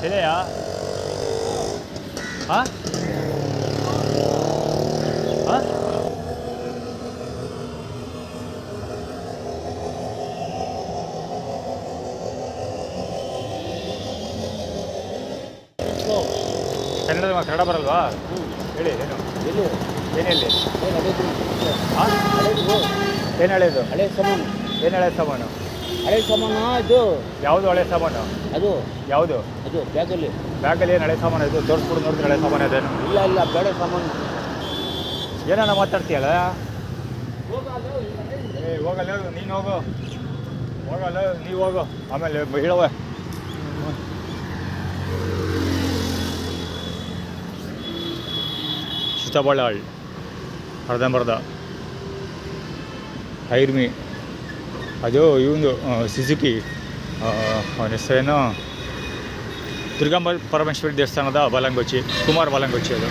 ಇದೆಯಾ? ಹಾಂ ಹಾಂ ಕನ್ನಡ ಬರಲ್ವಾ? ಹೇಳಿ ಏನು ಎಲ್ಲಿ ಏನು ಹೇಳಿ ಏನು ಹಳೇದು ಹಾಂ ಹಳೇದು ಏನು ಹಳೇದು ಹಳೆ ಸಾಮಾನು ಏನು ಹಳೆ ಸಾಮಾನು? ಹಳೆ ಸಾಮಾನು ಇದು ಯಾವುದು ಹಳೆ ಸಾಮಾನು? ಅದು ಯಾವುದು ಅದು ಬ್ಯಾಗಲ್ಲಿ ಬ್ಯಾಗಲ್ಲಿ ಏನು ಹಳೆ ಸಾಮಾನು ಇದು? ತೋರಿಸ್ಬಿಡು ನೋಡಿದ್ರೆ ಹಳೆ ಸಾಮಾನು ಅದೇನು? ಇಲ್ಲ ಇಲ್ಲ ಬೇಡ ಸಾಮಾನು ಏನಾನ ಮಾತಾಡ್ತೀಯಲ್ಲ? ಏ ಹೋಗಲ್ಲ ನೀನು ಹೋಗು, ಹೋಗಲ್ಲ ನೀವು ಹೋಗು, ಆಮೇಲೆ ಹೇಳವ. ಚಿತ್ತಬಳ್ಳಾಳ್ ಅರ್ಧಂಬರ್ಧ ಐರ್ಮಿ ಅದು ಇವನು ಸುಜುಕಿ ಅವನ ಹೆಸರೇನು ದುರ್ಗಾಂಬ ಪರಮೇಶ್ವರಿ ದೇವಸ್ಥಾನದ ಬಲಂಗೊಚ್ಚಿ, ಕುಮಾರ್ ಬಲಂಗೊಚ್ಚಿ ಅದು.